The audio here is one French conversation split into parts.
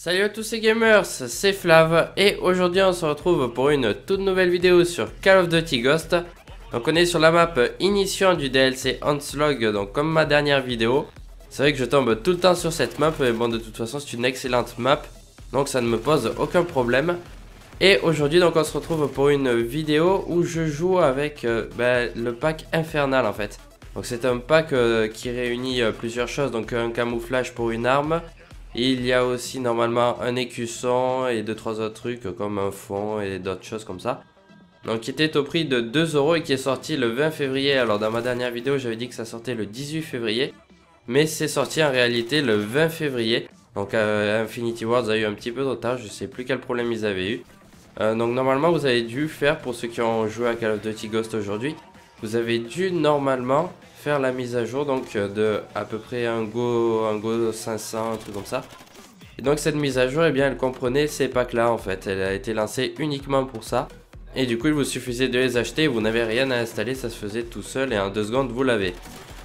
Salut à tous les gamers, c'est Flav et aujourd'hui on se retrouve pour une toute nouvelle vidéo sur Call of Duty Ghost. Donc on est sur la map initiant du DLC Onslaught, donc comme ma dernière vidéo. C'est vrai que je tombe tout le temps sur cette map, mais bon de toute façon c'est une excellente map, donc ça ne me pose aucun problème. Et aujourd'hui donc on se retrouve pour une vidéo où je joue avec le pack infernal en fait. Donc c'est un pack qui réunit plusieurs choses, donc un camouflage pour une arme. Il y a aussi normalement un écusson et 2-3 autres trucs comme un fond et d'autres choses comme ça. Donc qui était au prix de 2 € et qui est sorti le 20 février. Alors dans ma dernière vidéo j'avais dit que ça sortait le 18 février. Mais c'est sorti en réalité le 20 février. Donc Infinity Ward a eu un petit peu de retard, je sais plus quel problème ils avaient eu. Donc normalement vous avez dû faire, pour ceux qui ont joué à Call of Duty Ghost aujourd'hui, vous avez dû normalement faire la mise à jour donc de à peu près un Go 500, un truc comme ça. Et donc cette mise à jour, eh bien elle comprenait ces packs là en fait, elle a été lancée uniquement pour ça. Et du coup il vous suffisait de les acheter, vous n'avez rien à installer, ça se faisait tout seul et en 2 secondes vous l'avez.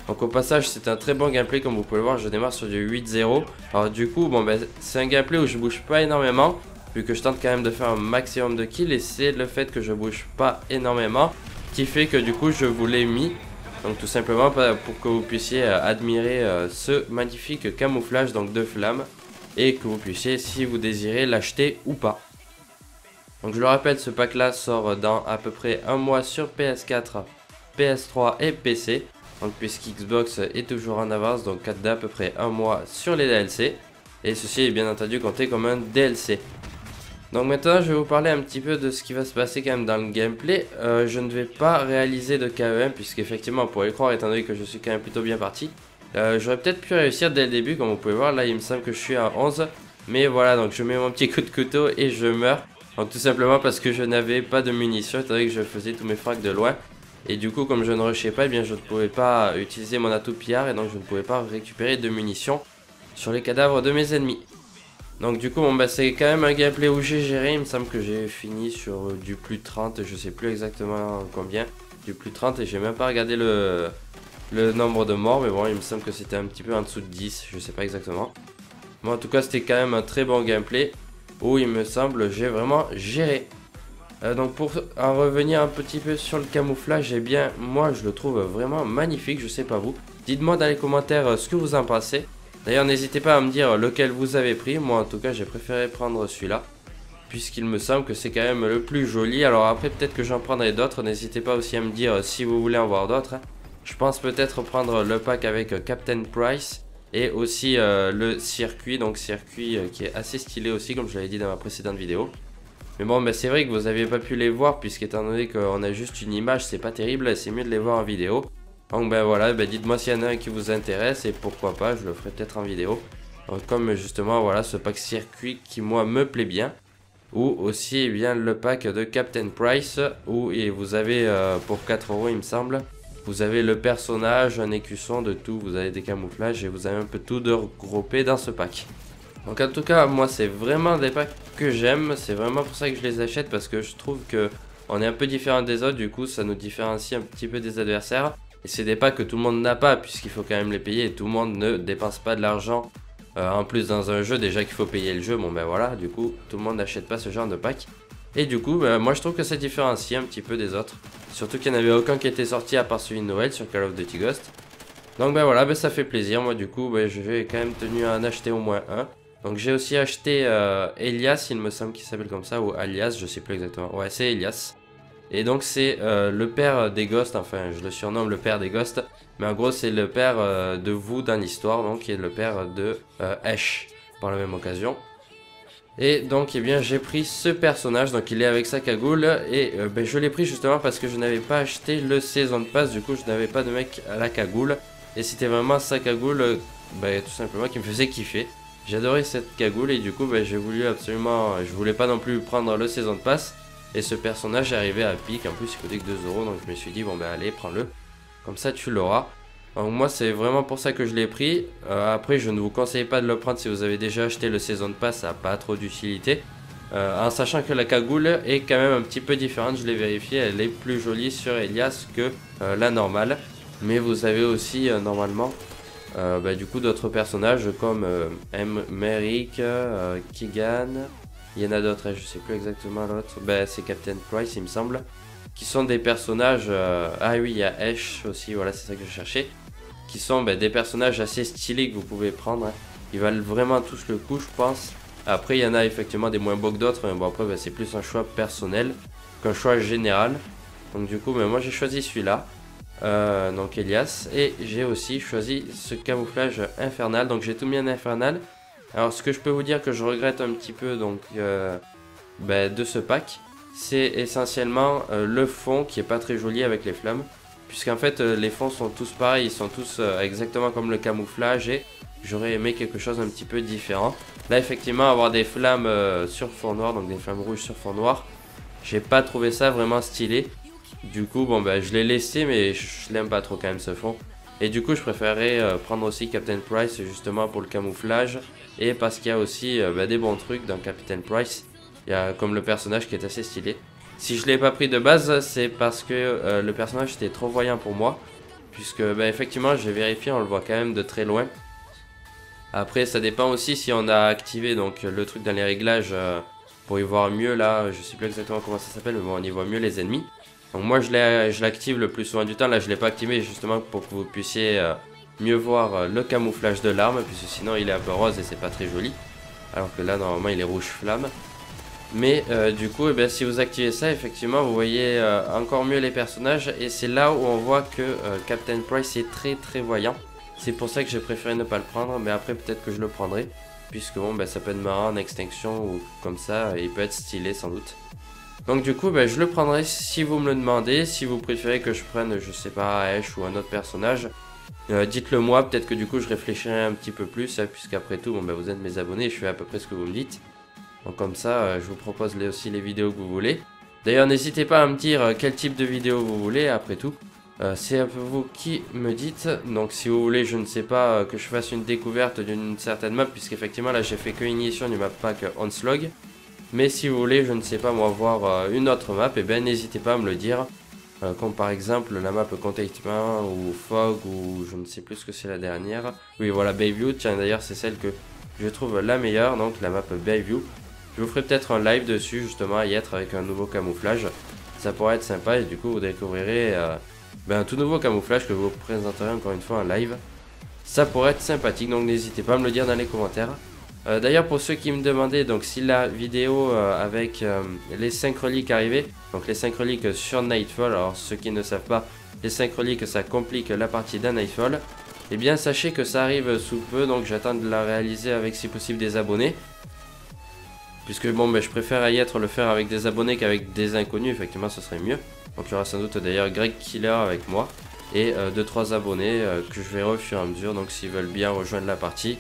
Donc au passage c'est un très bon gameplay, comme vous pouvez le voir, je démarre sur du 8-0. Alors du coup bon c'est un gameplay où je bouge pas énormément, vu que je tente quand même de faire un maximum de kills, et c'est le fait que je bouge pas énormément qui fait que du coup je vous l'ai mis. Donc tout simplement pour que vous puissiez admirer ce magnifique camouflage donc de flammes, et que vous puissiez, si vous désirez, l'acheter ou pas. Donc je le rappelle, ce pack là sort dans à peu près un mois sur PS4, PS3 et PC. Donc puisqu'Xbox est toujours en avance, donc d'à peu près un mois sur les DLC. Et ceci est bien entendu compté comme un DLC. Donc maintenant je vais vous parler un petit peu de ce qui va se passer quand même dans le gameplay. Je ne vais pas réaliser de KEM puisqu'effectivement on pourrait le croire étant donné que je suis quand même plutôt bien parti. J'aurais peut-être pu réussir dès le début, comme vous pouvez voir, là il me semble que je suis à 11. Mais voilà, donc je mets mon petit coup de couteau et je meurs. Donc tout simplement parce que je n'avais pas de munitions étant donné que je faisais tous mes frags de loin. Et du coup comme je ne rushais pas, eh bien je ne pouvais pas utiliser mon atout pillard et donc je ne pouvais pas récupérer de munitions sur les cadavres de mes ennemis. Donc du coup bon, c'est quand même un gameplay où j'ai géré, il me semble que j'ai fini sur du plus 30, je sais plus exactement combien, du plus 30, et j'ai même pas regardé le nombre de morts, mais bon il me semble que c'était un petit peu en dessous de 10, je sais pas exactement. Bon en tout cas c'était quand même un très bon gameplay où il me semble j'ai vraiment géré. Donc pour en revenir un petit peu sur le camouflage, eh bien moi je le trouve vraiment magnifique, je sais pas vous. Dites-moi dans les commentaires ce que vous en pensez. D'ailleurs n'hésitez pas à me dire lequel vous avez pris, moi en tout cas j'ai préféré prendre celui-là, puisqu'il me semble que c'est quand même le plus joli. Alors après peut-être que j'en prendrai d'autres, n'hésitez pas aussi à me dire si vous voulez en voir d'autres. Je pense peut-être prendre le pack avec Captain Price et aussi le circuit, donc circuit qui est assez stylé aussi comme je l'avais dit dans ma précédente vidéo. Mais bon c'est vrai que vous n'avez pas pu les voir puisqu'étant donné qu'on a juste une image, c'est pas terrible, c'est mieux de les voir en vidéo. Donc voilà, dites-moi s'il y en a un qui vous intéresse et pourquoi pas, je le ferai peut-être en vidéo. Donc comme justement voilà ce pack circuit qui moi me plaît bien. Ou aussi bien le pack de Captain Price où vous avez pour 4 € il me semble. Vous avez le personnage, un écusson, de tout, vous avez des camouflages et vous avez un peu tout de regroupé dans ce pack. Donc en tout cas moi c'est vraiment des packs que j'aime, c'est vraiment pour ça que je les achète, parce que je trouve que on est un peu différent des autres, du coup ça nous différencie un petit peu des adversaires. Et c'est des packs que tout le monde n'a pas puisqu'il faut quand même les payer et tout le monde ne dépense pas de l'argent. En plus dans un jeu déjà qu'il faut payer le jeu, bon voilà, du coup tout le monde n'achète pas ce genre de pack. Et du coup moi je trouve que ça différencie un petit peu des autres. Surtout qu'il n'y en avait aucun qui était sorti à part celui de Noël sur Call of Duty Ghost. Donc voilà, ça fait plaisir, moi du coup je vais quand même tenu à en acheter au moins un. Donc j'ai aussi acheté Elias, il me semble qu'il s'appelle comme ça, ou Alias, je sais plus exactement. Ouais c'est Elias. Et donc c'est le père des Ghosts, enfin je le surnomme le père des Ghosts, mais en gros c'est le père de vous dans l'histoire, donc qui est le père de Ash par la même occasion. Et donc eh bien j'ai pris ce personnage, donc il est avec sa cagoule, et je l'ai pris justement parce que je n'avais pas acheté le Season Pass, du coup je n'avais pas de mec à la cagoule, et c'était vraiment sa cagoule tout simplement qui me faisait kiffer. J'adorais cette cagoule et du coup j'ai voulu absolument, je voulais pas non plus prendre le Season Pass. Et ce personnage est arrivé à pic, en plus il coûtait que 2 € donc je me suis dit bon allez prends-le, comme ça tu l'auras. Donc moi c'est vraiment pour ça que je l'ai pris. Après je ne vous conseille pas de le prendre si vous avez déjà acheté le Season Pass, ça n'a pas trop d'utilité. En sachant que la cagoule est quand même un petit peu différente, je l'ai vérifié, elle est plus jolie sur Elias que la normale. Mais vous avez aussi normalement du coup d'autres personnages comme Merrick, Keegan, il y en a d'autres, je sais plus exactement l'autre, c'est Captain Price il me semble, qui sont des personnages, ah oui il y a Ash aussi, voilà c'est ça que je cherchais, qui sont des personnages assez stylés que vous pouvez prendre, hein. Ils valent vraiment tous le coup je pense. Après il y en a effectivement des moins beaux que d'autres, mais bon après c'est plus un choix personnel qu'un choix général. Donc du coup moi j'ai choisi celui-là. Donc Elias, et j'ai aussi choisi ce camouflage infernal, donc j'ai tout mis en infernal. Alors ce que je peux vous dire que je regrette un petit peu donc de ce pack, c'est essentiellement le fond qui est pas très joli avec les flammes, puisqu'en fait les fonds sont tous pareils, ils sont tous exactement comme le camouflage, et j'aurais aimé quelque chose un petit peu différent. Là effectivement avoir des flammes sur fond noir, donc des flammes rouges sur fond noir, j'ai pas trouvé ça vraiment stylé. Du coup, je l'ai laissé, mais je l'aime pas trop quand même ce fond. Et du coup, je préférerais prendre aussi Captain Price justement pour le camouflage. Et parce qu'il y a aussi des bons trucs dans Captain Price. Il y a comme le personnage qui est assez stylé. Si je l'ai pas pris de base, c'est parce que le personnage était trop voyant pour moi. Puisque effectivement, j'ai vérifié, on le voit quand même de très loin. Après, ça dépend aussi si on a activé donc le truc dans les réglages pour y voir mieux. Là, je sais plus exactement comment ça s'appelle, mais bon, on y voit mieux les ennemis. Donc moi je l'active le plus souvent du temps, là je ne l'ai pas activé justement pour que vous puissiez mieux voir le camouflage de l'arme, puisque sinon il est un peu rose et c'est pas très joli. Alors que là normalement il est rouge flamme. Mais du coup si vous activez ça, effectivement vous voyez encore mieux les personnages, et c'est là où on voit que Captain Price est très très voyant. C'est pour ça que j'ai préféré ne pas le prendre, mais après peut-être que je le prendrai, puisque ça peut être marrant en extinction ou comme ça, il peut être stylé sans doute. Donc du coup je le prendrai si vous me le demandez. Si vous préférez que je prenne je sais pas Ash ou un autre personnage, dites-le moi, peut-être que du coup je réfléchirai un petit peu plus, puisqu'après tout vous êtes mes abonnés et je fais à peu près ce que vous me dites. Donc comme ça je vous propose aussi les vidéos que vous voulez. D'ailleurs n'hésitez pas à me dire quel type de vidéo vous voulez, après tout c'est un peu vous qui me dites. Donc si vous voulez je ne sais pas que je fasse une découverte d'une certaine map, puisqu'effectivement là j'ai fait que initiation du map pack Onslaught. Mais si vous voulez, je ne sais pas moi, voir une autre map, n'hésitez pas à me le dire. Comme par exemple la map Containment ou Fog, ou je ne sais plus ce que c'est la dernière. Oui voilà, Bayview, tiens d'ailleurs c'est celle que je trouve la meilleure, donc la map Bayview. Je vous ferai peut-être un live dessus justement à y être avec un nouveau camouflage. Ça pourrait être sympa, et du coup vous découvrirez un tout nouveau camouflage que je vous présenterai encore une fois en live. Ça pourrait être sympathique, donc n'hésitez pas à me le dire dans les commentaires. D'ailleurs pour ceux qui me demandaient donc si la vidéo avec les 5 reliques arrivait, donc les 5 reliques sur Nightfall, alors ceux qui ne savent pas, les 5 reliques ça complique la partie d'un Nightfall, et bien sachez que ça arrive sous peu, donc j'attends de la réaliser avec si possible des abonnés. Puisque je préfère y être le faire avec des abonnés qu'avec des inconnus, effectivement ce serait mieux. Donc il y aura sans doute d'ailleurs Greg Killer avec moi, et 2-3 abonnés que je verrai au fur et à mesure, donc s'ils veulent bien rejoindre la partie.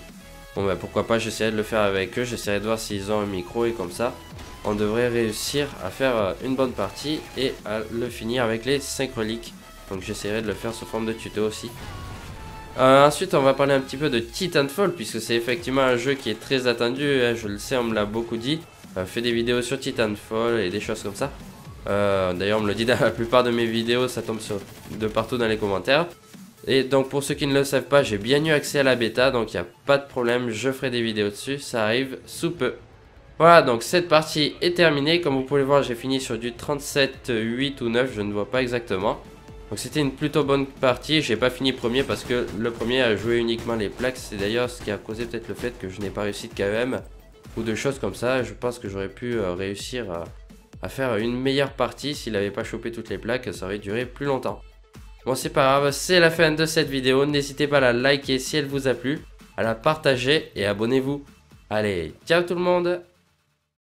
Pourquoi pas, j'essaierai de le faire avec eux, j'essaierai de voir s'ils ont un micro, et comme ça on devrait réussir à faire une bonne partie et à le finir avec les 5 reliques. Donc j'essaierai de le faire sous forme de tuto aussi. Ensuite on va parler un petit peu de Titanfall, puisque c'est effectivement un jeu qui est très attendu, hein, je le sais, on me l'a beaucoup dit. Fait des vidéos sur Titanfall et des choses comme ça. D'ailleurs on me le dit dans la plupart de mes vidéos, ça tombe de partout dans les commentaires. Et donc pour ceux qui ne le savent pas, j'ai bien eu accès à la bêta, donc il n'y a pas de problème, je ferai des vidéos dessus, ça arrive sous peu. Voilà, donc cette partie est terminée. Comme vous pouvez le voir, j'ai fini sur du 37, 8 ou 9, je ne vois pas exactement. Donc c'était une plutôt bonne partie. J'ai pas fini premier parce que le premier a joué uniquement les plaques. C'est d'ailleurs ce qui a causé peut-être le fait que je n'ai pas réussi de KEM ou de choses comme ça. Je pense que j'aurais pu réussir à faire une meilleure partie s'il n'avait pas chopé toutes les plaques. Ça aurait duré plus longtemps. Bon, c'est pas grave, c'est la fin de cette vidéo. N'hésitez pas à la liker si elle vous a plu, à la partager et abonnez-vous. Allez, ciao tout le monde!